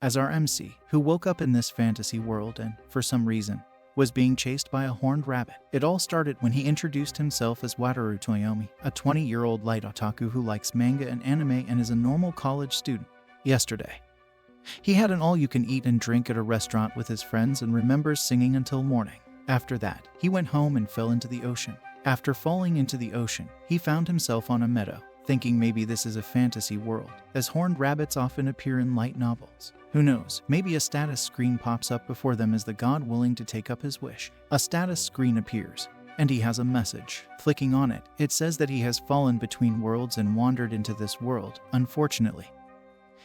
as our MC, who woke up in this fantasy world and, for some reason, was being chased by a horned rabbit. It all started when he introduced himself as Wataru Toyomi, a 20-year-old light otaku who likes manga and anime and is a normal college student. Yesterday, he had an all-you-can-eat and drink at a restaurant with his friends and remembers singing until morning. After that, he went home and fell into the ocean. After falling into the ocean, he found himself on a meadow, thinking maybe this is a fantasy world, as horned rabbits often appear in light novels. Who knows, maybe a status screen pops up before them as the god willing to take up his wish. A status screen appears, and he has a message. Flicking on it, it says that he has fallen between worlds and wandered into this world. Unfortunately,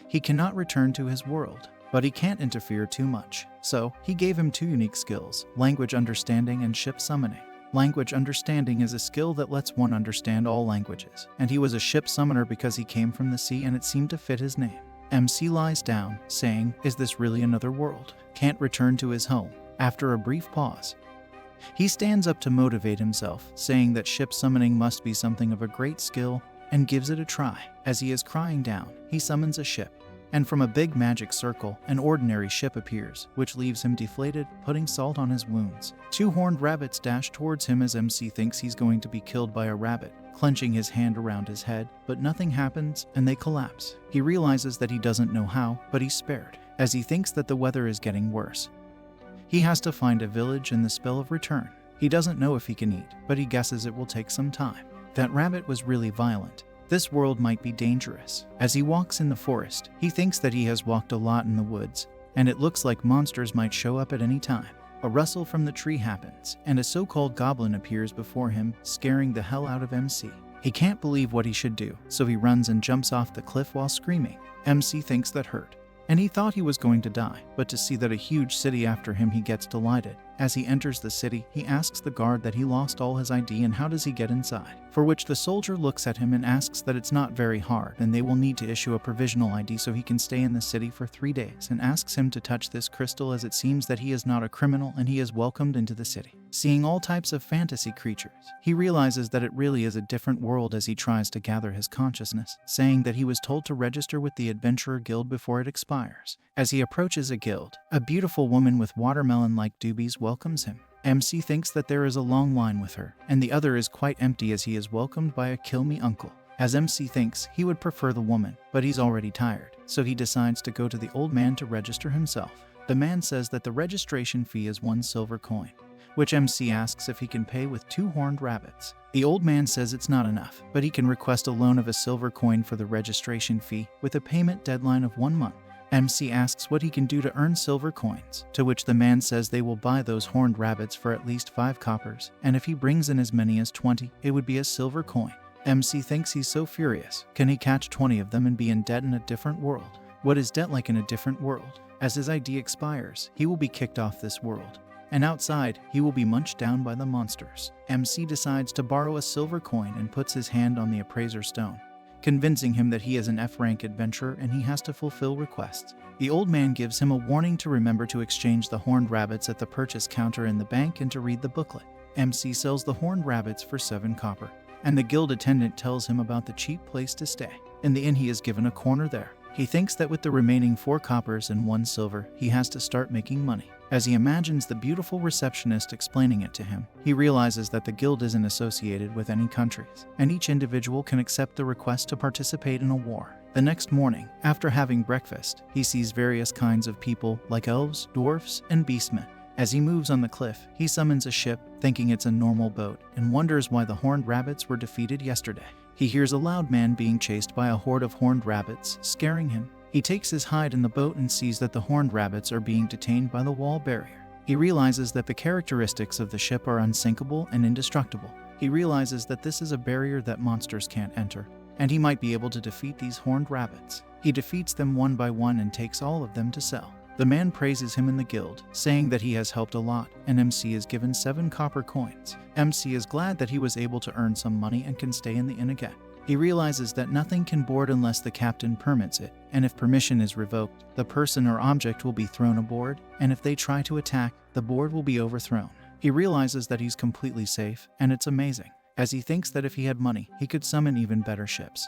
he cannot return to his world, but he can't interfere too much. So, he gave him two unique skills, language understanding and ship summoning. Language understanding is a skill that lets one understand all languages, and he was a ship summoner because he came from the sea and it seemed to fit his name. MC lies down, saying, "Is this really another world?" Can't return to his home. After a brief pause, he stands up to motivate himself, saying that ship summoning must be something of a great skill, and gives it a try. As he is crying down, he summons a ship, and from a big magic circle, an ordinary ship appears, which leaves him deflated, putting salt on his wounds. Two horned rabbits dash towards him as MC thinks he's going to be killed by a rabbit, clenching his hand around his head, but nothing happens, and they collapse. He realizes that he doesn't know how, but he's spared. As he thinks that the weather is getting worse, he has to find a village and the spell of return. He doesn't know if he can eat, but he guesses it will take some time. That rabbit was really violent. This world might be dangerous. As he walks in the forest, he thinks that he has walked a lot in the woods, and it looks like monsters might show up at any time. A rustle from the tree happens, and a so-called goblin appears before him, scaring the hell out of MC. He can't believe what he should do, so he runs and jumps off the cliff while screaming. MC thinks that hurt, and he thought he was going to die, but to see that a huge city after him, he gets delighted. As he enters the city, he asks the guard that he lost all his ID and how does he get inside, for which the soldier looks at him and asks that it's not very hard and they will need to issue a provisional ID so he can stay in the city for 3 days, and asks him to touch this crystal as it seems that he is not a criminal and he is welcomed into the city. Seeing all types of fantasy creatures, he realizes that it really is a different world as he tries to gather his consciousness, saying that he was told to register with the Adventurer Guild before it expires. As he approaches a guild, a beautiful woman with watermelon-like doobies welcomes him. MC thinks that there is a long line with her, and the other is quite empty as he is welcomed by a kill me uncle. As MC thinks, he would prefer the woman, but he's already tired, so he decides to go to the old man to register himself. The man says that the registration fee is 1 silver coin, which MC asks if he can pay with 2 horned rabbits. The old man says it's not enough, but he can request a loan of a silver coin for the registration fee, with a payment deadline of 1 month. MC asks what he can do to earn silver coins, to which the man says they will buy those horned rabbits for at least 5 coppers, and if he brings in as many as 20, it would be a silver coin. MC thinks he's so furious. Can he catch 20 of them and be in debt in a different world? What is debt like in a different world? As his ID expires, he will be kicked off this world, and outside, he will be munched down by the monsters. MC decides to borrow a silver coin and puts his hand on the appraiser stone, convincing him that he is an F-rank adventurer and he has to fulfill requests. The old man gives him a warning to remember to exchange the horned rabbits at the purchase counter in the bank and to read the booklet. MC sells the horned rabbits for 7 copper, and the guild attendant tells him about the cheap place to stay. In the inn, he is given a corner there. He thinks that with the remaining 4 coppers and 1 silver, he has to start making money. As he imagines the beautiful receptionist explaining it to him, he realizes that the guild isn't associated with any countries, and each individual can accept the request to participate in a war. The next morning, after having breakfast, he sees various kinds of people like elves, dwarfs, and beastmen. As he moves on the cliff, he summons a ship, thinking it's a normal boat, and wonders why the horned rabbits were defeated yesterday. He hears a loud man being chased by a horde of horned rabbits, scaring him. He takes his hide in the boat and sees that the horned rabbits are being detained by the wall barrier. He realizes that the characteristics of the ship are unsinkable and indestructible. He realizes that this is a barrier that monsters can't enter, and he might be able to defeat these horned rabbits. He defeats them one by one and takes all of them to sell. The man praises him in the guild, saying that he has helped a lot, and MC is given 7 copper coins. MC is glad that he was able to earn some money and can stay in the inn again. He realizes that nothing can board unless the captain permits it, and if permission is revoked, the person or object will be thrown aboard, and if they try to attack, the board will be overthrown. He realizes that he's completely safe, and it's amazing, as he thinks that if he had money, he could summon even better ships.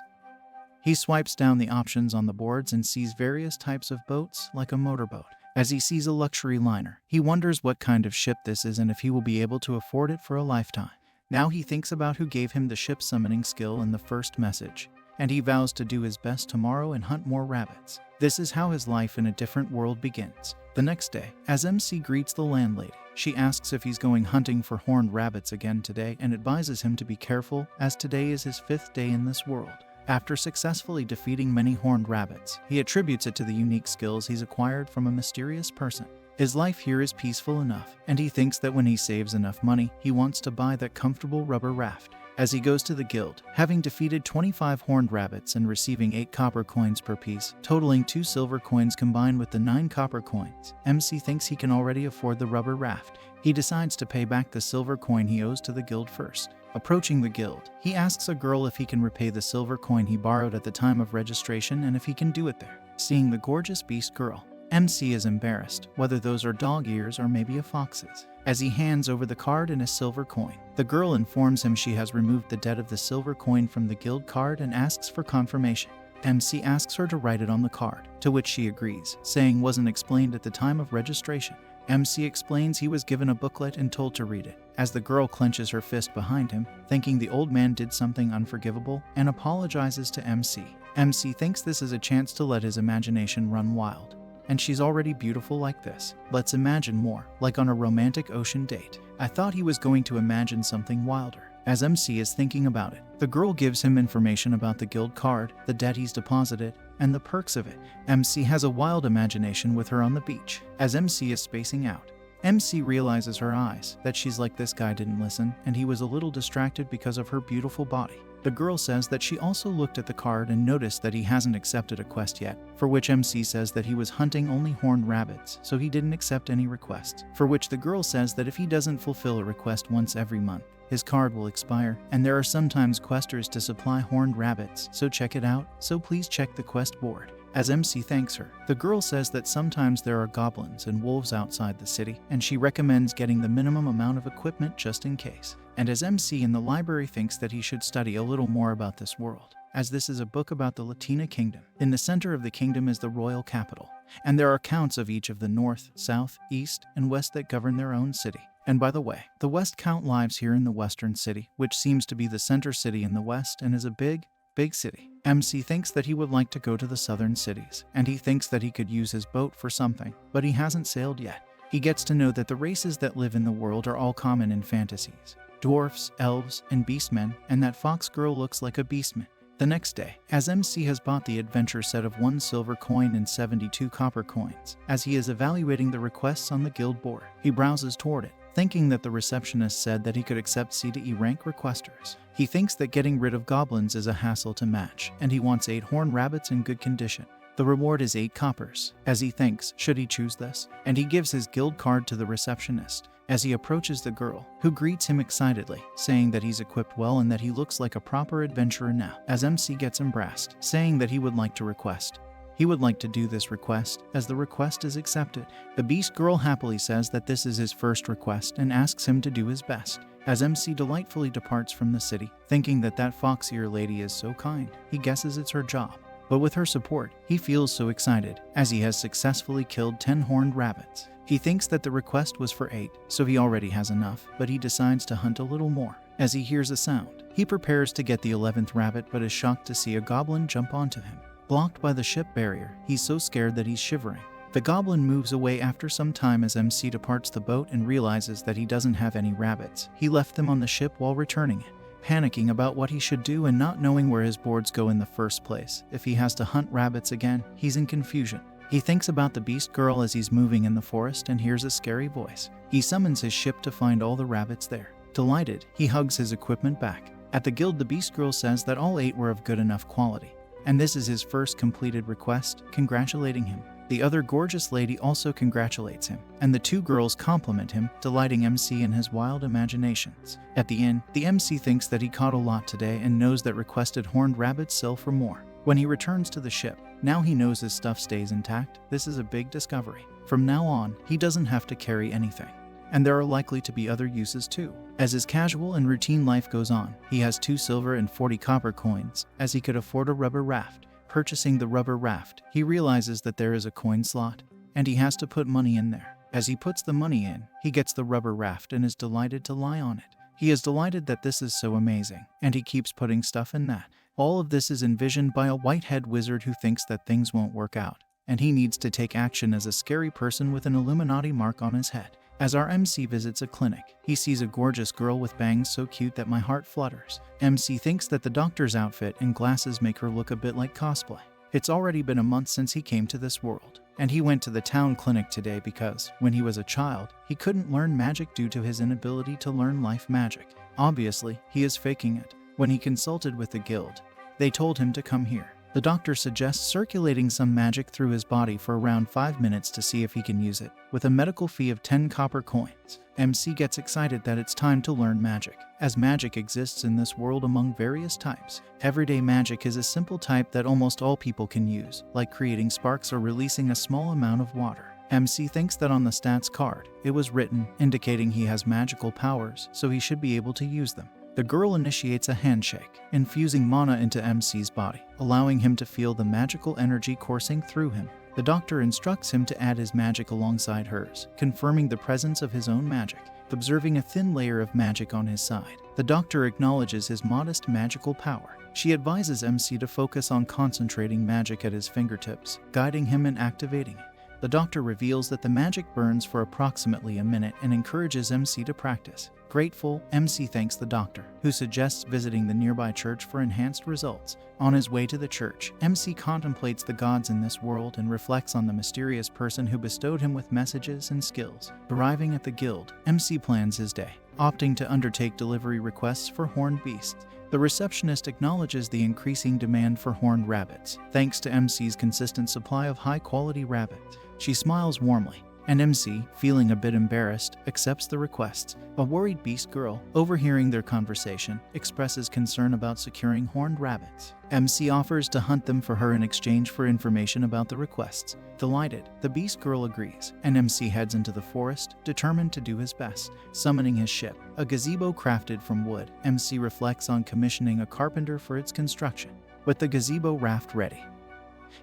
He swipes down the options on the boards and sees various types of boats, like a motorboat. As he sees a luxury liner, he wonders what kind of ship this is and if he will be able to afford it for a lifetime. Now he thinks about who gave him the ship summoning skill in the first message, and he vows to do his best tomorrow and hunt more rabbits. This is how his life in a different world begins. The next day, as MC greets the landlady, she asks if he's going hunting for horned rabbits again today and advises him to be careful, as today is his 5th day in this world. After successfully defeating many horned rabbits, he attributes it to the unique skills he's acquired from a mysterious person. His life here is peaceful enough, and he thinks that when he saves enough money, he wants to buy that comfortable rubber raft. As he goes to the guild, having defeated 25 horned rabbits and receiving 8 copper coins per piece, totaling 2 silver coins combined with the 9 copper coins, MC thinks he can already afford the rubber raft. He decides to pay back the silver coin he owes to the guild first. Approaching the guild, he asks a girl if he can repay the silver coin he borrowed at the time of registration and if he can do it there. Seeing the gorgeous beast girl, MC is embarrassed, whether those are dog ears or maybe a fox's. As he hands over the card and a silver coin, the girl informs him she has removed the debt of the silver coin from the guild card and asks for confirmation. MC asks her to write it on the card, to which she agrees, saying wasn't explained at the time of registration. MC explains he was given a booklet and told to read it, as the girl clenches her fist behind him, thinking the old man did something unforgivable, and apologizes to MC. MC thinks this is a chance to let his imagination run wild. And she's already beautiful like this. Let's imagine more, like on a romantic ocean date. I thought he was going to imagine something wilder. As MC is thinking about it, the girl gives him information about the guild card, the debt he's deposited, and the perks of it. MC has a wild imagination with her on the beach. As MC is spacing out, MC realizes her eyes, that she's like this guy didn't listen, and he was a little distracted because of her beautiful body. The girl says that she also looked at the card and noticed that he hasn't accepted a quest yet, for which MC says that he was hunting only horned rabbits, so he didn't accept any requests, for which the girl says that if he doesn't fulfill a request once every month, his card will expire, and there are sometimes questers to supply horned rabbits, so check it out, so please check the quest board. As MC thanks her, the girl says that sometimes there are goblins and wolves outside the city, and she recommends getting the minimum amount of equipment just in case. And as MC in the library thinks that he should study a little more about this world, as this is a book about the Latina kingdom. In the center of the kingdom is the royal capital, and there are counts of each of the north, south, east, and west that govern their own city. And by the way, the west count lives here in the western city, which seems to be the center city in the west and is a big city. MC thinks that he would like to go to the southern cities, and he thinks that he could use his boat for something, but he hasn't sailed yet. He gets to know that the races that live in the world are all common in fantasies: dwarfs, elves, and beastmen, and that fox girl looks like a beastman. The next day, as MC has bought the adventure set of 1 silver coin and 72 copper coins, as he is evaluating the requests on the guild board, he browses toward it, thinking that the receptionist said that he could accept C to E rank requesters. He thinks that getting rid of goblins is a hassle to match, and he wants 8 horned rabbits in good condition. The reward is 8 coppers, as he thinks, should he choose this? And he gives his guild card to the receptionist. As he approaches the girl, who greets him excitedly, saying that he's equipped well and that he looks like a proper adventurer now, as MC gets embarrassed, saying that he would like to request. He would like to do this request, as the request is accepted. The beast girl happily says that this is his first request and asks him to do his best. As MC delightfully departs from the city, thinking that that fox-ear lady is so kind, he guesses it's her job. But with her support, he feels so excited, as he has successfully killed 10 horned rabbits. He thinks that the request was for 8, so he already has enough, but he decides to hunt a little more. As he hears a sound, he prepares to get the 11th rabbit but is shocked to see a goblin jump onto him. Blocked by the ship barrier, he's so scared that he's shivering. The goblin moves away after some time as MC departs the boat and realizes that he doesn't have any rabbits. He left them on the ship while returning it. Panicking about what he should do and not knowing where his boards go in the first place, if he has to hunt rabbits again, he's in confusion. He thinks about the beast girl as he's moving in the forest and hears a scary voice. He summons his ship to find all the rabbits there. Delighted, he hugs his equipment back. At the guild, the beast girl says that all 8 were of good enough quality, and this is his first completed request, congratulating him. The other gorgeous lady also congratulates him, and the 2 girls compliment him, delighting MC in his wild imaginations. At the inn, the MC thinks that he caught a lot today and knows that requested horned rabbits sell for more. When he returns to the ship, now he knows his stuff stays intact. This is a big discovery. From now on, he doesn't have to carry anything. and there are likely to be other uses too. As his casual and routine life goes on, he has 2 silver and 40 copper coins, as he could afford a rubber raft. Purchasing the rubber raft, he realizes that there is a coin slot, and he has to put money in there. As he puts the money in, he gets the rubber raft and is delighted to lie on it. He is delighted that this is so amazing, and he keeps putting stuff in that. All of this is envisioned by a white-head wizard who thinks that things won't work out, and he needs to take action as a scary person with an Illuminati mark on his head. As our MC visits a clinic, he sees a gorgeous girl with bangs so cute that my heart flutters. MC thinks that the doctor's outfit and glasses make her look a bit like cosplay. It's already been a month since he came to this world, and he went to the town clinic today because, when he was a child, he couldn't learn magic due to his inability to learn life magic. Obviously, he is faking it. When he consulted with the guild, they told him to come here. The doctor suggests circulating some magic through his body for around 5 minutes to see if he can use it, with a medical fee of 10 copper coins. MC gets excited that it's time to learn magic, as magic exists in this world among various types. Everyday magic is a simple type that almost all people can use, like creating sparks or releasing a small amount of water. MC thinks that on the stats card, it was written, indicating he has magical powers, so he should be able to use them. The girl initiates a handshake, infusing mana into MC's body, allowing him to feel the magical energy coursing through him. The doctor instructs him to add his magic alongside hers, confirming the presence of his own magic. Observing a thin layer of magic on his side, the doctor acknowledges his modest magical power. She advises MC to focus on concentrating magic at his fingertips, guiding him in activating it. The doctor reveals that the magic burns for approximately a minute and encourages MC to practice. Grateful, MC thanks the doctor, who suggests visiting the nearby church for enhanced results. On his way to the church, MC contemplates the gods in this world and reflects on the mysterious person who bestowed him with messages and skills. Arriving at the guild, MC plans his day, opting to undertake delivery requests for horned beasts. The receptionist acknowledges the increasing demand for horned rabbits, thanks to MC's consistent supply of high-quality rabbits. She smiles warmly, and MC, feeling a bit embarrassed, accepts the requests. A worried beast girl, overhearing their conversation, expresses concern about securing horned rabbits. MC offers to hunt them for her in exchange for information about the requests. Delighted, the beast girl agrees, and MC heads into the forest, determined to do his best. Summoning his ship, a gazebo crafted from wood, MC reflects on commissioning a carpenter for its construction. With the gazebo raft ready,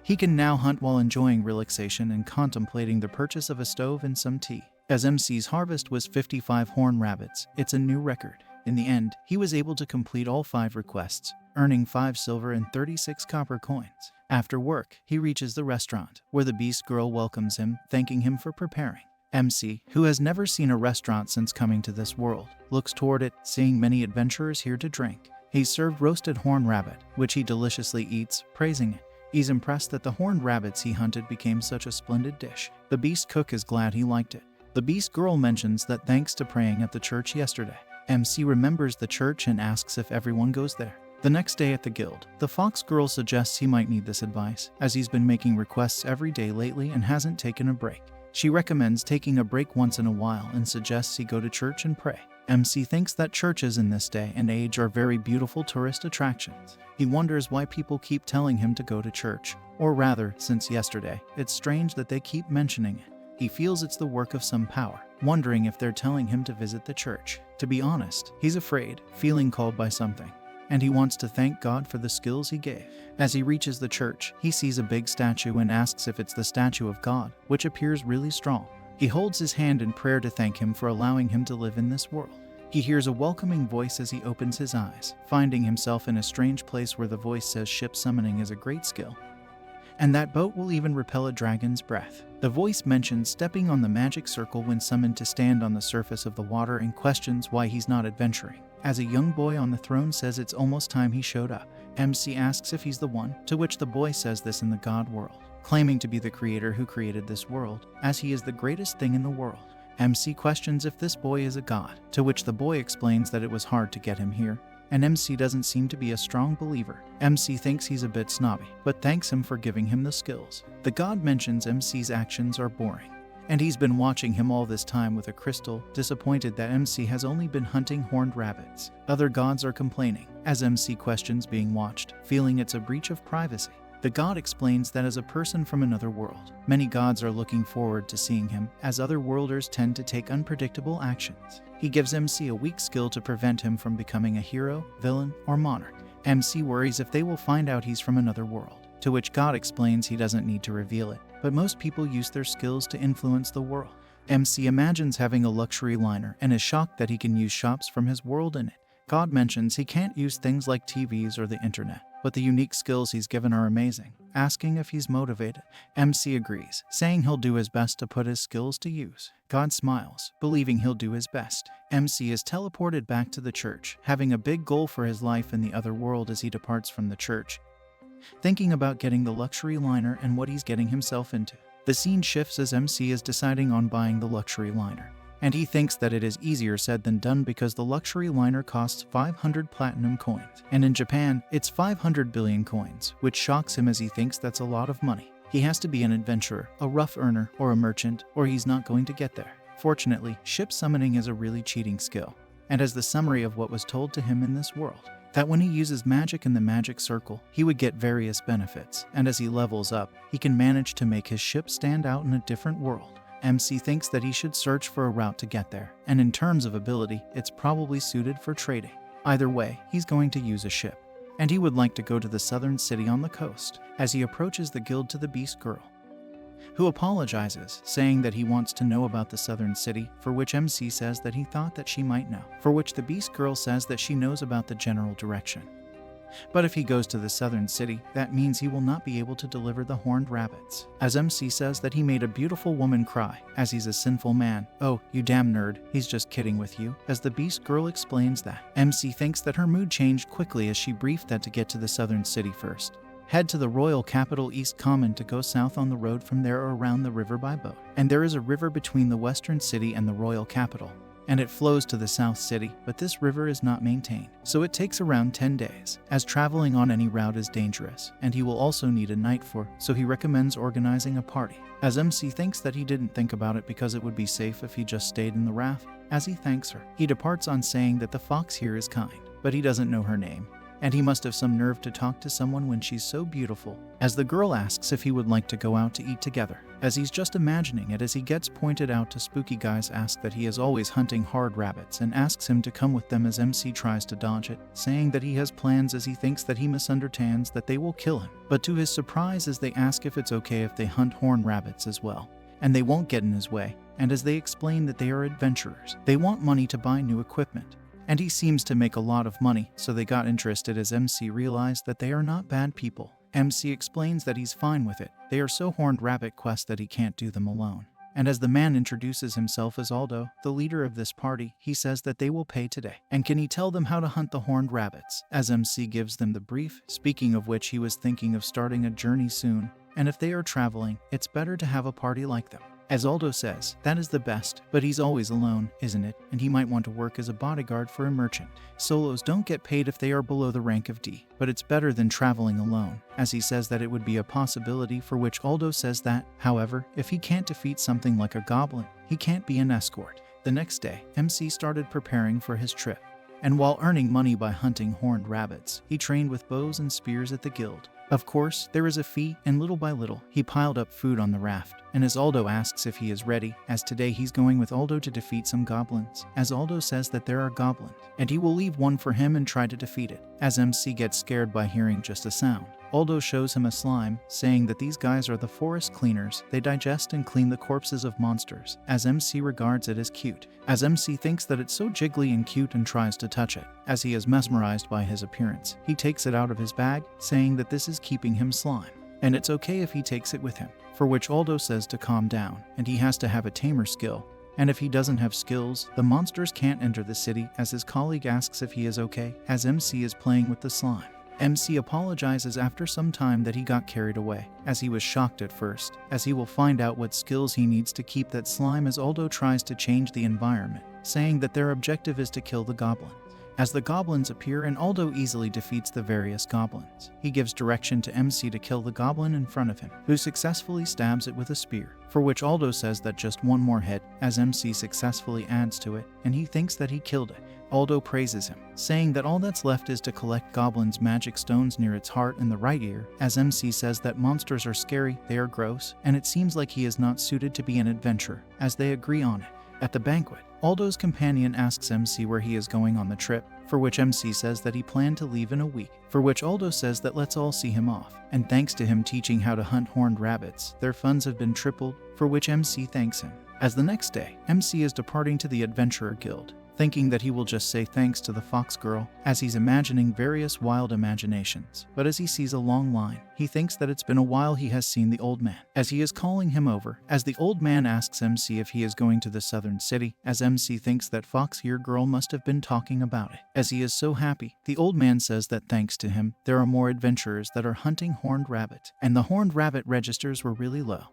he can now hunt while enjoying relaxation and contemplating the purchase of a stove and some tea. As MC's harvest was 55 horned rabbits, it's a new record. In the end, he was able to complete all 5 requests, earning 5 silver and 36 copper coins. After work, he reaches the restaurant, where the beast girl welcomes him, thanking him for preparing. MC, who has never seen a restaurant since coming to this world, looks toward it, seeing many adventurers here to drink. He's served roasted horned rabbit, which he deliciously eats, praising it. He's impressed that the horned rabbits he hunted became such a splendid dish. The beast cook is glad he liked it. The beast girl mentions that thanks to praying at the church yesterday, MC remembers the church and asks if everyone goes there. The next day at the guild, the fox girl suggests he might need this advice, as he's been making requests every day lately and hasn't taken a break. She recommends taking a break once in a while and suggests he go to church and pray. MC thinks that churches in this day and age are very beautiful tourist attractions. He wonders why people keep telling him to go to church, or rather, since yesterday, it's strange that they keep mentioning it. He feels it's the work of some power, wondering if they're telling him to visit the church. To be honest, he's afraid, feeling called by something, and he wants to thank God for the skills he gave. As he reaches the church, he sees a big statue and asks if it's the statue of God, which appears really strong. He holds his hand in prayer to thank him for allowing him to live in this world. He hears a welcoming voice as he opens his eyes, finding himself in a strange place where the voice says ship summoning is a great skill, and that boat will even repel a dragon's breath. The voice mentions stepping on the magic circle when summoned to stand on the surface of the water and questions why he's not adventuring. As a young boy on the throne says it's almost time he showed up. MC asks if he's the one, to which the boy says this in the God world, claiming to be the creator who created this world, as he is the greatest thing in the world. MC questions if this boy is a god, to which the boy explains that it was hard to get him here, and MC doesn't seem to be a strong believer. MC thinks he's a bit snobby, but thanks him for giving him the skills. The god mentions MC's actions are boring, and he's been watching him all this time with a crystal, disappointed that MC has only been hunting horned rabbits. Other gods are complaining, as MC questions being watched, feeling it's a breach of privacy. The god explains that as a person from another world, many gods are looking forward to seeing him, as other worlders tend to take unpredictable actions. He gives MC a weak skill to prevent him from becoming a hero, villain, or monarch. MC worries if they will find out he's from another world, to which God explains he doesn't need to reveal it, but most people use their skills to influence the world. MC imagines having a luxury liner and is shocked that he can use shops from his world in it. God mentions he can't use things like TVs or the internet, but the unique skills he's given are amazing. Asking if he's motivated, MC agrees, saying he'll do his best to put his skills to use. God smiles, believing he'll do his best. MC is teleported back to the church, having a big goal for his life in the other world as he departs from the church, thinking about getting the luxury liner and what he's getting himself into. The scene shifts as MC is deciding on buying the luxury liner, and he thinks that it is easier said than done because the luxury liner costs 500 platinum coins, and in Japan, it's 500 billion coins, which shocks him as he thinks that's a lot of money. He has to be an adventurer, a rough earner, or a merchant, or he's not going to get there. Fortunately, ship summoning is a really cheating skill, and as the summary of what was told to him in this world, that when he uses magic in the magic circle, he would get various benefits, and as he levels up, he can manage to make his ship stand out in a different world. MC thinks that he should search for a route to get there, and in terms of ability, it's probably suited for trading. Either way, he's going to use a ship, and he would like to go to the southern city on the coast. As he approaches the guild to the beast girl, who apologizes, saying that he wants to know about the southern city, for which MC says that he thought that she might know, for which the beast girl says that she knows about the general direction. But if he goes to the southern city, that means he will not be able to deliver the horned rabbits. As MC says that he made a beautiful woman cry, as he's a sinful man. Oh, you damn nerd, he's just kidding with you. As the beast girl explains that, MC thinks that her mood changed quickly as she briefed that to get to the southern city first, head to the royal capital East Common to go south on the road from there or around the river by boat. And there is a river between the western city and the royal capital, and it flows to the south city, but this river is not maintained, so it takes around 10 days, as traveling on any route is dangerous, and he will also need a night for, so he recommends organizing a party. As MC thinks that he didn't think about it because it would be safe if he just stayed in the raft. As he thanks her, he departs on saying that the fox here is kind, but he doesn't know her name, and he must have some nerve to talk to someone when she's so beautiful. As the girl asks if he would like to go out to eat together, as he's just imagining it as he gets pointed out to spooky guys ask that he is always hunting hard rabbits and asks him to come with them as MC tries to dodge it, saying that he has plans as he thinks that he misunderstands that they will kill him. But to his surprise as they ask if it's okay if they hunt horned rabbits as well, and they won't get in his way, and as they explain that they are adventurers, they want money to buy new equipment. And he seems to make a lot of money, so they got interested as MC realized that they are not bad people. MC explains that he's fine with it. They are so horned rabbit quest that he can't do them alone. And as the man introduces himself as Aldo, the leader of this party, he says that they will pay today. And can he tell them how to hunt the horned rabbits? As MC gives them the brief, speaking of which he was thinking of starting a journey soon, and if they are traveling, it's better to have a party like them. As Aldo says, that is the best, but he's always alone, isn't it? And he might want to work as a bodyguard for a merchant. Solos don't get paid if they are below the rank of D, but it's better than traveling alone, as he says that it would be a possibility, for which Aldo says that, however, if he can't defeat something like a goblin, he can't be an escort. The next day, MC started preparing for his trip, and while earning money by hunting horned rabbits, he trained with bows and spears at the guild. Of course, there is a fee, and little by little, he piled up food on the raft, and as Aldo asks if he is ready, as today he's going with Aldo to defeat some goblins, as Aldo says that there are goblins, and he will leave one for him and try to defeat it. As MC gets scared by hearing just a sound, Aldo shows him a slime, saying that these guys are the forest cleaners. They digest and clean the corpses of monsters, as MC regards it as cute. As MC thinks that it's so jiggly and cute and tries to touch it, as he is mesmerized by his appearance, he takes it out of his bag, saying that this is keeping him slime, and it's okay if he takes it with him, for which Aldo says to calm down, and he has to have a tamer skill, and if he doesn't have skills, the monsters can't enter the city, as his colleague asks if he is okay, as MC is playing with the slime. MC apologizes after some time that he got carried away, as he was shocked at first, as he will find out what skills he needs to keep that slime as Aldo tries to change the environment, saying that their objective is to kill the goblin. as the goblins appear and Aldo easily defeats the various goblins. He gives direction to MC to kill the goblin in front of him, who successfully stabs it with a spear, for which Aldo says that just one more hit, as MC successfully adds to it, and he thinks that he killed it. Aldo praises him, saying that all that's left is to collect Goblin's magic stones near its heart and the right ear, as MC says that monsters are scary, they are gross, and it seems like he is not suited to be an adventurer, as they agree on it. At the banquet, Aldo's companion asks MC where he is going on the trip, for which MC says that he planned to leave in a week, for which Aldo says that let's all see him off, and thanks to him teaching how to hunt horned rabbits, their funds have been tripled, for which MC thanks him. As the next day, MC is departing to the Adventurer Guild, thinking that he will just say thanks to the fox girl, as he's imagining various wild imaginations. But as he sees a long line, he thinks that it's been a while he has seen the old man, as he is calling him over, as the old man asks MC if he is going to the southern city, as MC thinks that fox-ear girl must have been talking about it. As he is so happy, the old man says that thanks to him, there are more adventurers that are hunting horned rabbit, and the horned rabbit registers were really low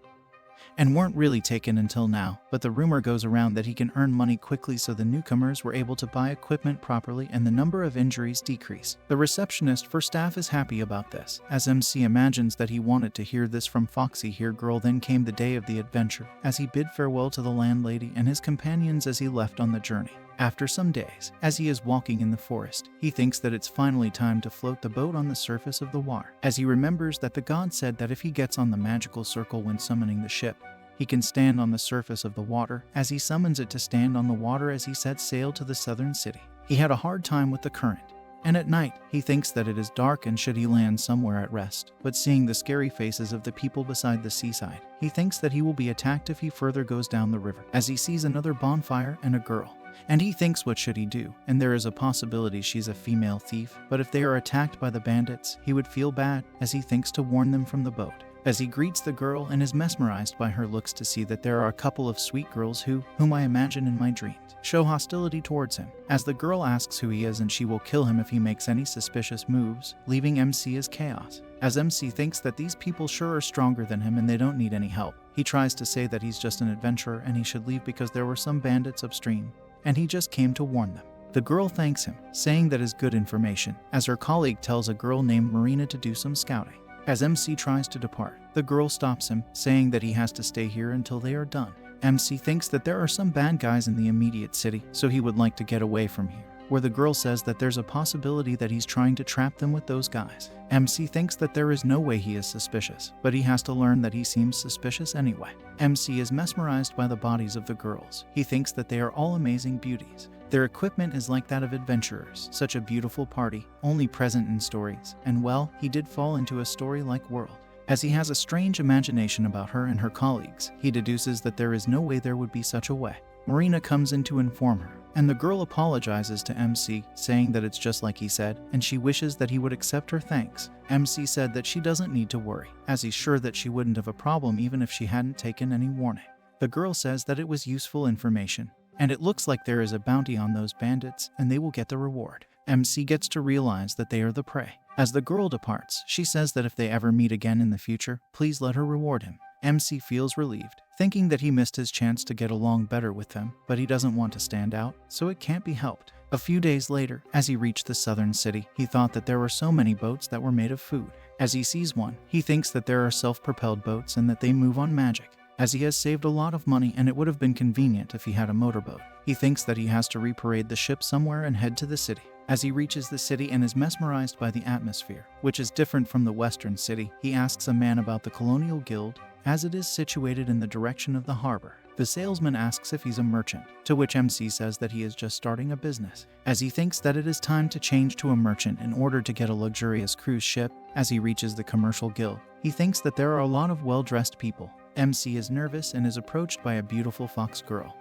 and weren't really taken until now, but the rumor goes around that he can earn money quickly, so the newcomers were able to buy equipment properly and the number of injuries decrease. The receptionist for staff is happy about this, as MC imagines that he wanted to hear this from Foxy Here Girl. Then came the day of the adventure, as he bid farewell to the landlady and his companions as he left on the journey. After some days, as he is walking in the forest, he thinks that it's finally time to float the boat on the surface of the water, as he remembers that the god said that if he gets on the magical circle when summoning the ship, he can stand on the surface of the water, as he summons it to stand on the water as he sets sail to the southern city. He had a hard time with the current, and at night, he thinks that it is dark and should he land somewhere at rest, but seeing the scary faces of the people beside the seaside, he thinks that he will be attacked if he further goes down the river, as he sees another bonfire and a girl. And he thinks what should he do, and there is a possibility she's a female thief, but if they are attacked by the bandits, he would feel bad, as he thinks to warn them from the boat. As he greets the girl and is mesmerized by her looks to see that there are a couple of sweet girls whom I imagine in my dreams, show hostility towards him, as the girl asks who he is and she will kill him if he makes any suspicious moves, leaving MC as chaos. As MC thinks that these people sure are stronger than him and they don't need any help, he tries to say that he's just an adventurer and he should leave because there were some bandits upstream, and he just came to warn them. The girl thanks him, saying that is good information, as her colleague tells a girl named Marina to do some scouting. As MC tries to depart, the girl stops him, saying that he has to stay here until they are done. MC thinks that there are some bad guys in the immediate city, so he would like to get away from here, where the girl says that there's a possibility that he's trying to trap them with those guys. MC thinks that there is no way he is suspicious, but he has to learn that he seems suspicious anyway. MC is mesmerized by the bodies of the girls. He thinks that they are all amazing beauties. Their equipment is like that of adventurers, such a beautiful party, only present in stories, and well, he did fall into a story-like world. As he has a strange imagination about her and her colleagues, he deduces that there is no way there would be such a way. Marina comes in to inform her, and the girl apologizes to MC, saying that it's just like he said, and she wishes that he would accept her thanks. MC said that she doesn't need to worry, as he's sure that she wouldn't have a problem even if she hadn't taken any warning. The girl says that it was useful information, and it looks like there is a bounty on those bandits, and they will get the reward. MC gets to realize that they are the prey. As the girl departs, she says that if they ever meet again in the future, please let her reward him. MC feels relieved, thinking that he missed his chance to get along better with them, but he doesn't want to stand out, so it can't be helped. A few days later, as he reached the southern city, he thought that there were so many boats that were made of food. As he sees one, he thinks that there are self-propelled boats and that they move on magic. As he has saved a lot of money and it would have been convenient if he had a motorboat, he thinks that he has to reparade the ship somewhere and head to the city. As he reaches the city and is mesmerized by the atmosphere, which is different from the western city, he asks a man about the Colonial Guild, as it is situated in the direction of the harbor. The salesman asks if he's a merchant, to which MC says that he is just starting a business, as he thinks that it is time to change to a merchant in order to get a luxurious cruise ship. As he reaches the Commercial Guild, he thinks that there are a lot of well-dressed people. MC is nervous and is approached by a beautiful fox girl,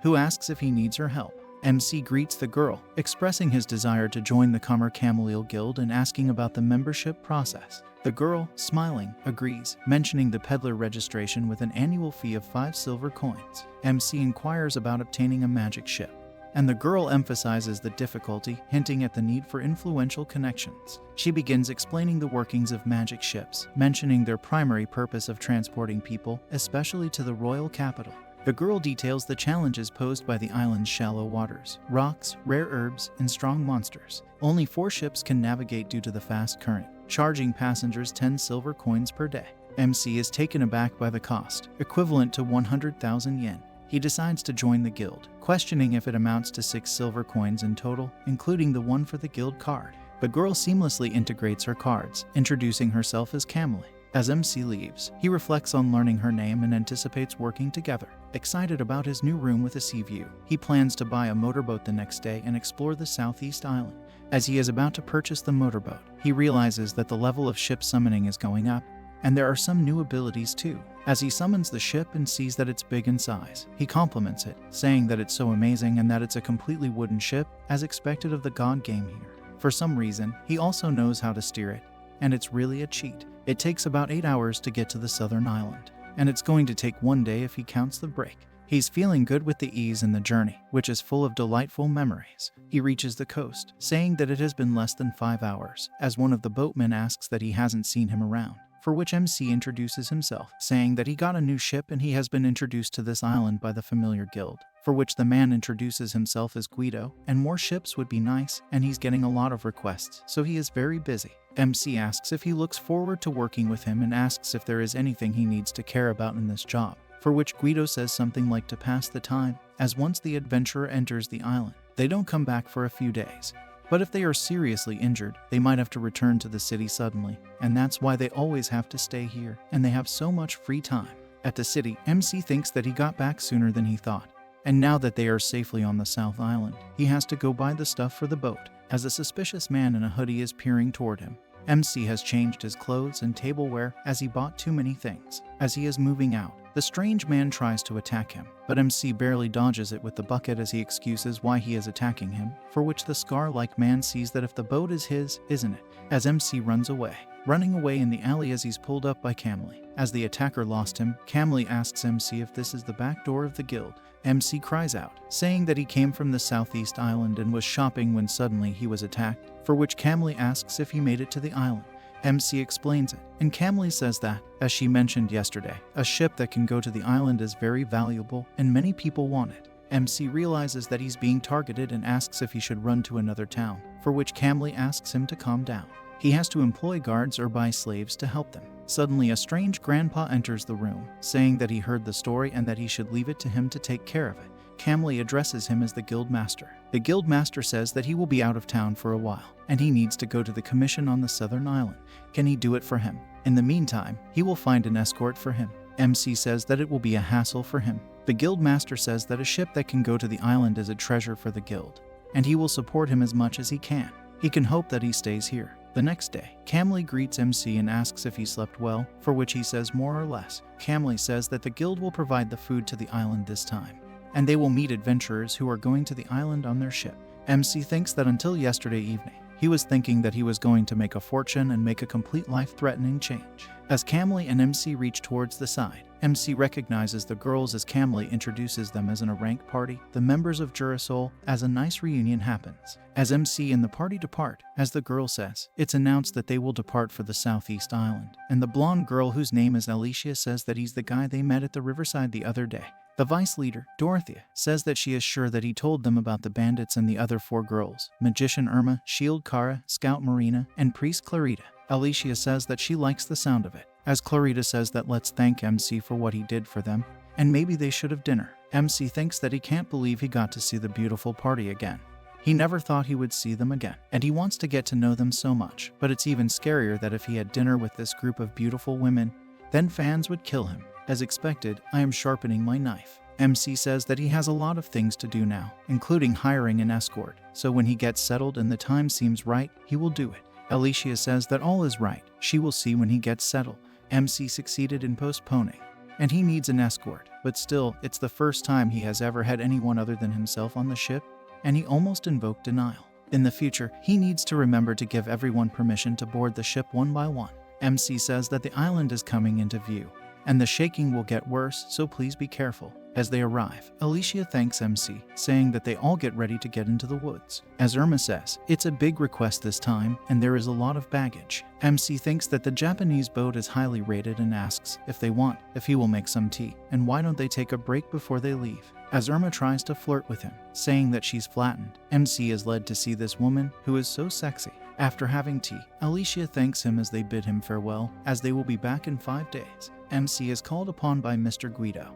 who asks if he needs her help. MC greets the girl, expressing his desire to join the Camel Guild and asking about the membership process. The girl, smiling, agrees, mentioning the peddler registration with an annual fee of 5 silver coins. MC inquires about obtaining a magic ship, and the girl emphasizes the difficulty, hinting at the need for influential connections. She begins explaining the workings of magic ships, mentioning their primary purpose of transporting people, especially to the royal capital. The girl details the challenges posed by the island's shallow waters, rocks, rare herbs, and strong monsters. Only 4 ships can navigate due to the fast current, charging passengers 10 silver coins per day. MC is taken aback by the cost, equivalent to 100,000 yen. He decides to join the guild, questioning if it amounts to 6 silver coins in total, including the one for the guild card. The girl seamlessly integrates her cards, introducing herself as Camille. As MC leaves, he reflects on learning her name and anticipates working together. Excited about his new room with a sea view, he plans to buy a motorboat the next day and explore the southeast island. As he is about to purchase the motorboat, he realizes that the level of ship summoning is going up, and there are some new abilities too. As he summons the ship and sees that it's big in size, he compliments it, saying that it's so amazing and that it's a completely wooden ship, as expected of the god game here. For some reason, he also knows how to steer it, and it's really a cheat. It takes about 8 hours to get to the southern island, and it's going to take 1 day if he counts the break. He's feeling good with the ease in the journey, which is full of delightful memories. He reaches the coast, saying that it has been less than 5 hours, as one of the boatmen asks that he hasn't seen him around. For which MC introduces himself, saying that he got a new ship and he has been introduced to this island by the familiar guild. For which the man introduces himself as Guido, and more ships would be nice, and he's getting a lot of requests, so he is very busy. MC asks if he looks forward to working with him and asks if there is anything he needs to care about in this job. For which Guido says something like to pass the time, as once the adventurer enters the island, they don't come back for a few days. But if they are seriously injured, they might have to return to the city suddenly, and that's why they always have to stay here, and they have so much free time. At the city, MC thinks that he got back sooner than he thought, and now that they are safely on the South Island, he has to go buy the stuff for the boat. As a suspicious man in a hoodie is peering toward him, MC has changed his clothes and tableware as he bought too many things. As he is moving out, the strange man tries to attack him, but MC barely dodges it with the bucket as he excuses why he is attacking him, for which the scar-like man sees that if the boat is his, isn't it? As MC runs away, running away in the alley as he's pulled up by Camille. As the attacker lost him, Camille asks MC if this is the back door of the guild. MC cries out, saying that he came from the southeast island and was shopping when suddenly he was attacked, for which Camille asks if he made it to the island. MC explains it, and Camille says that, as she mentioned yesterday, a ship that can go to the island is very valuable and many people want it. MC realizes that he's being targeted and asks if he should run to another town, for which Camille asks him to calm down. He has to employ guards or buy slaves to help them. Suddenly, a strange grandpa enters the room, saying that he heard the story and that he should leave it to him to take care of it. Camille addresses him as the guild master. The guild master says that he will be out of town for a while, and he needs to go to the commission on the southern island. Can he do it for him? In the meantime, he will find an escort for him. MC says that it will be a hassle for him. The guild master says that a ship that can go to the island is a treasure for the guild, and he will support him as much as he can. He can hope that he stays here. The next day, Camille greets MC and asks if he slept well, for which he says more or less. Camille says that the guild will provide the food to the island this time, and they will meet adventurers who are going to the island on their ship. MC thinks that until yesterday evening, he was thinking that he was going to make a fortune and make a complete life-threatening change. As Camille and MC reach towards the side, MC recognizes the girls as Camille introduces them as in a rank party, the members of Jurasol, as a nice reunion happens. As MC and the party depart, as the girl says, it's announced that they will depart for the southeast island, and the blonde girl whose name is Alicia says that he's the guy they met at the riverside the other day. The vice leader, Dorothea, says that she is sure that he told them about the bandits and the other 4 girls, Magician Irma, Shield Kara, Scout Marina, and Priest Clarita. Alicia says that she likes the sound of it, as Clarita says that let's thank MC for what he did for them, and maybe they should have dinner. MC thinks that he can't believe he got to see the beautiful party again. He never thought he would see them again, and he wants to get to know them so much, but it's even scarier that if he had dinner with this group of beautiful women, then fans would kill him. As expected, I am sharpening my knife. MC says that he has a lot of things to do now, including hiring an escort, so when he gets settled and the time seems right, he will do it. Alicia says that all is right, she will see when he gets settled. MC succeeded in postponing, and he needs an escort, but still, it's the first time he has ever had anyone other than himself on the ship, and he almost invoked denial. In the future, he needs to remember to give everyone permission to board the ship one by one. MC says that the island is coming into view, and the shaking will get worse, so please be careful. As they arrive, Alicia thanks MC, saying that they all get ready to get into the woods. As Irma says, it's a big request this time, and there is a lot of baggage. MC thinks that the Japanese boat is highly rated and asks if he will make some tea, and why don't they take a break before they leave. As Irma tries to flirt with him, saying that she's flattened, MC is led to see this woman who is so sexy. After having tea, Alicia thanks him as they bid him farewell, as they will be back in 5 days. MC is called upon by Mr. Guido,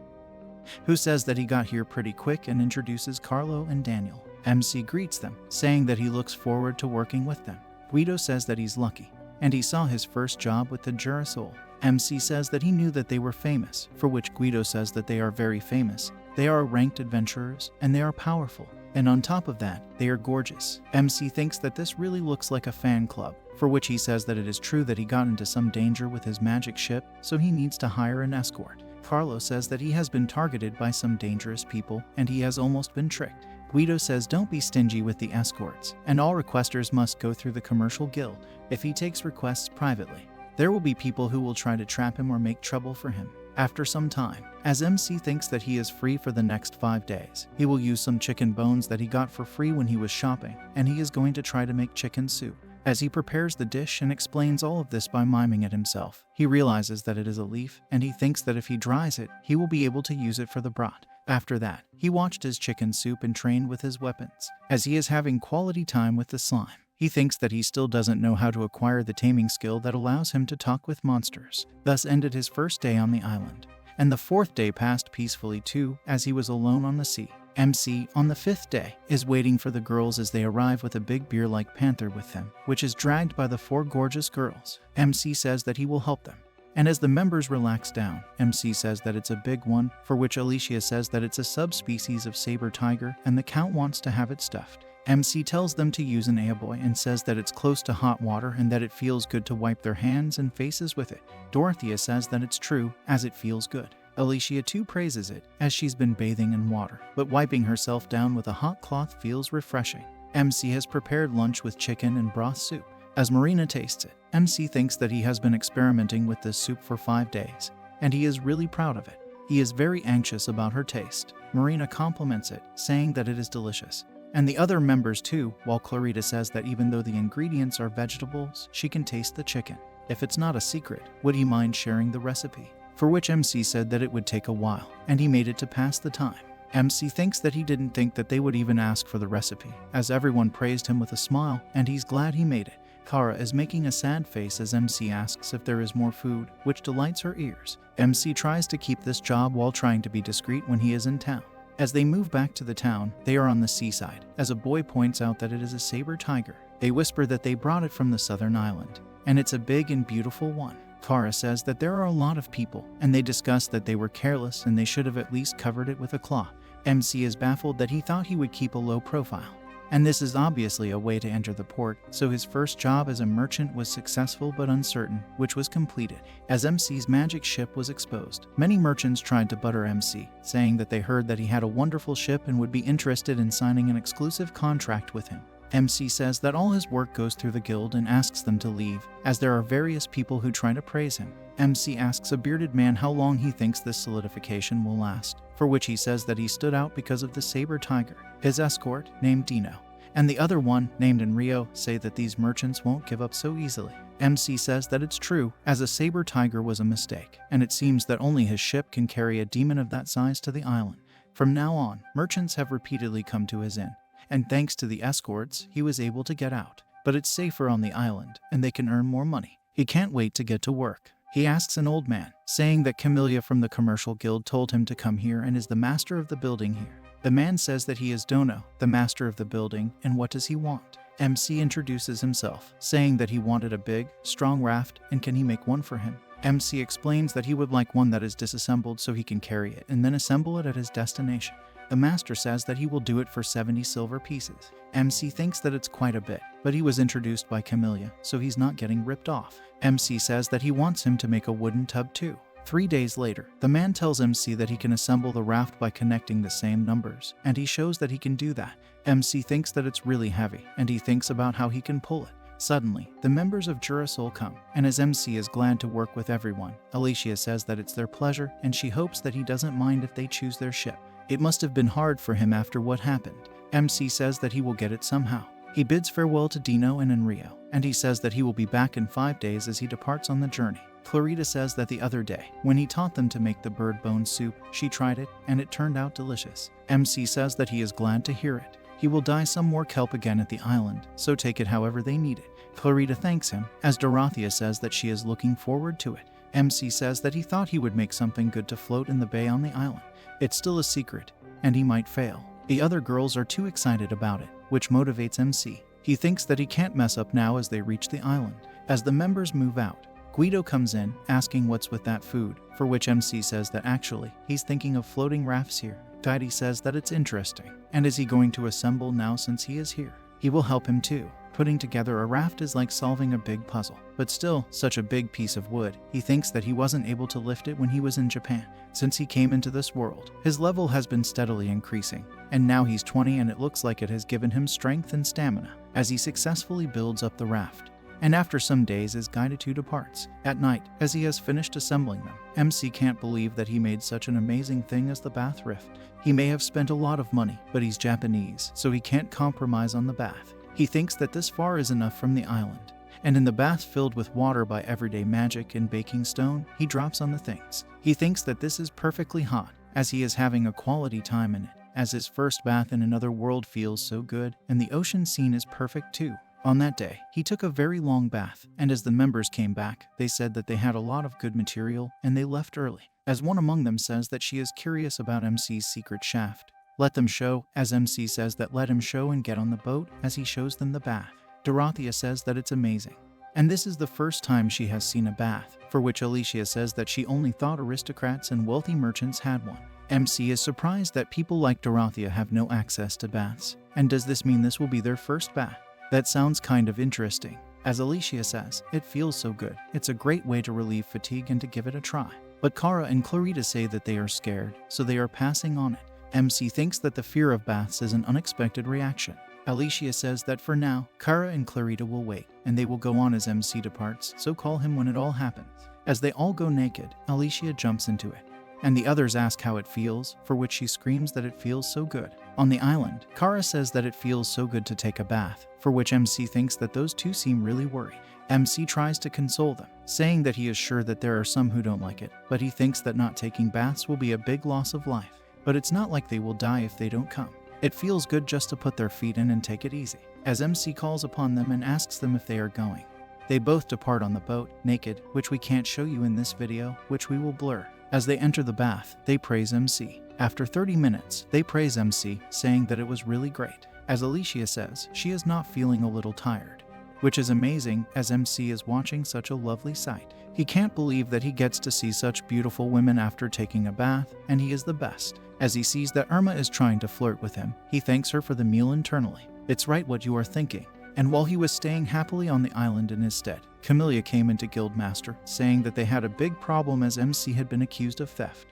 who says that he got here pretty quick and introduces Carlo and Daniel. MC greets them, saying that he looks forward to working with them. Guido says that he's lucky, and he saw his first job with the Jurasol. MC says that he knew that they were famous, for which Guido says that they are very famous. They are ranked adventurers, and they are powerful. And on top of that, they are gorgeous. MC thinks that this really looks like a fan club, for which he says that it is true that he got into some danger with his magic ship, so he needs to hire an escort. Carlo says that he has been targeted by some dangerous people, and he has almost been tricked. Guido says don't be stingy with the escorts, and all requesters must go through the commercial guild. If he takes requests privately, there will be people who will try to trap him or make trouble for him. After some time, as MC thinks that he is free for the next 5 days, he will use some chicken bones that he got for free when he was shopping, and he is going to try to make chicken soup. As he prepares the dish and explains all of this by miming it himself, he realizes that it is a leaf, and he thinks that if he dries it, he will be able to use it for the broth. After that, he watched his chicken soup and trained with his weapons. As he is having quality time with the slime, he thinks that he still doesn't know how to acquire the taming skill that allows him to talk with monsters. Thus ended his first day on the island. And the 4th day passed peacefully too, as he was alone on the sea. MC, on the 5th day, is waiting for the girls as they arrive with a big bear-like panther with them, which is dragged by the 4 gorgeous girls. MC says that he will help them. And as the members relax down, MC says that it's a big one, for which Alicia says that it's a subspecies of saber tiger and the Count wants to have it stuffed. MC tells them to use an airboy and says that it's close to hot water and that it feels good to wipe their hands and faces with it. Dorothea says that it's true, as it feels good. Alicia too praises it, as she's been bathing in water, but wiping herself down with a hot cloth feels refreshing. MC has prepared lunch with chicken and broth soup. As Marina tastes it, MC thinks that he has been experimenting with this soup for 5 days, and he is really proud of it. He is very anxious about her taste. Marina compliments it, saying that it is delicious. And the other members too, while Clarita says that even though the ingredients are vegetables, she can taste the chicken. If it's not a secret, would he mind sharing the recipe? For which MC said that it would take a while, and he made it to pass the time. MC thinks that he didn't think that they would even ask for the recipe, as everyone praised him with a smile, and he's glad he made it. Kara is making a sad face as MC asks if there is more food, which delights her ears. MC tries to keep this job while trying to be discreet when he is in town. As they move back to the town, they are on the seaside, as a boy points out that it is a saber tiger. They whisper that they brought it from the southern island, and it's a big and beautiful one. Kara says that there are a lot of people, and they discuss that they were careless and they should have at least covered it with a cloth. MC is baffled that he thought he would keep a low profile. And this is obviously a way to enter the port, so his first job as a merchant was successful but uncertain, which was completed. As MC's magic ship was exposed, many merchants tried to butter MC, saying that they heard that he had a wonderful ship and would be interested in signing an exclusive contract with him. MC says that all his work goes through the guild and asks them to leave, as there are various people who try to praise him. MC asks a bearded man how long he thinks this solidification will last, for which he says that he stood out because of the saber tiger. His escort, named Dino, and the other one, named Enrio, say that these merchants won't give up so easily. MC says that it's true, as a saber tiger was a mistake, and it seems that only his ship can carry a demon of that size to the island. From now on, merchants have repeatedly come to his inn, and thanks to the escorts, he was able to get out. But it's safer on the island, and they can earn more money. He can't wait to get to work. He asks an old man, saying that Camellia from the commercial guild told him to come here and is the master of the building here. The man says that he is Dono, the master of the building, and what does he want? MC introduces himself, saying that he wanted a big, strong raft, and can he make one for him? MC explains that he would like one that is disassembled so he can carry it and then assemble it at his destination. The master says that he will do it for 70 silver pieces. MC thinks that it's quite a bit, but he was introduced by Camellia, so he's not getting ripped off. MC says that he wants him to make a wooden tub too. 3 days later, the man tells MC that he can assemble the raft by connecting the same numbers, and he shows that he can do that. MC thinks that it's really heavy, and he thinks about how he can pull it. Suddenly, the members of Jurasol come, and as MC is glad to work with everyone, Alicia says that it's their pleasure and she hopes that he doesn't mind if they choose their ship. It must have been hard for him after what happened. MC says that he will get it somehow. He bids farewell to Dino and Enrio, and he says that he will be back in 5 days as he departs on the journey. Clarita says that the other day, when he taught them to make the bird bone soup, she tried it, and it turned out delicious. MC says that he is glad to hear it. He will dye some more kelp again at the island, so take it however they need it. Clarita thanks him, as Dorothea says that she is looking forward to it. MC says that he thought he would make something good to float in the bay on the island. It's still a secret, and he might fail. The other girls are too excited about it, which motivates MC. He thinks that he can't mess up now as they reach the island. As the members move out, Guido comes in, asking what's with that food, for which MC says that actually, he's thinking of floating rafts here. Tidy says that it's interesting, and is he going to assemble now since he is here? He will help him too. Putting together a raft is like solving a big puzzle, but still, such a big piece of wood. He thinks that he wasn't able to lift it when he was in Japan. Since he came into this world, his level has been steadily increasing, and now he's 20 and it looks like it has given him strength and stamina, as he successfully builds up the raft. And after some days is guided to departs. At night, as he has finished assembling them, MC can't believe that he made such an amazing thing as the bath rift. He may have spent a lot of money, but he's Japanese, so he can't compromise on the bath. He thinks that this far is enough from the island, and in the bath filled with water by everyday magic and baking stone, he drops on the things. He thinks that this is perfectly hot, as he is having a quality time in it, as his first bath in another world feels so good, and the ocean scene is perfect too. On that day, he took a very long bath, and as the members came back, they said that they had a lot of good material, and they left early, as one among them says that she is curious about MC's secret shaft. Let them show, as MC says that let him show and get on the boat, as he shows them the bath. Dorothea says that it's amazing, and this is the first time she has seen a bath, for which Alicia says that she only thought aristocrats and wealthy merchants had one. MC is surprised that people like Dorothea have no access to baths, and does this mean this will be their first bath? That sounds kind of interesting. As Alicia says, it feels so good. It's a great way to relieve fatigue and to give it a try. But Kara and Clarita say that they are scared, so they are passing on it. MC thinks that the fear of baths is an unexpected reaction. Alicia says that for now, Kara and Clarita will wait, and they will go on as MC departs, so call him when it all happens. As they all go naked, Alicia jumps into it, and the others ask how it feels, for which she screams that it feels so good. On the island, Kara says that it feels so good to take a bath, for which MC thinks that those two seem really worried. MC tries to console them, saying that he is sure that there are some who don't like it, but he thinks that not taking baths will be a big loss of life. But it's not like they will die if they don't come. It feels good just to put their feet in and take it easy, as MC calls upon them and asks them if they are going. They both depart on the boat, naked, which we can't show you in this video, which we will blur. As they enter the bath, they praise MC. After 30 minutes, they praise MC, saying that it was really great. As Alicia says, she is not feeling a little tired, which is amazing as MC is watching such a lovely sight. He can't believe that he gets to see such beautiful women after taking a bath, and he is the best. As he sees that Irma is trying to flirt with him, he thanks her for the meal internally. It's right what you are thinking. And while he was staying happily on the island in his stead, Camellia came into Guildmaster, saying that they had a big problem as MC had been accused of theft.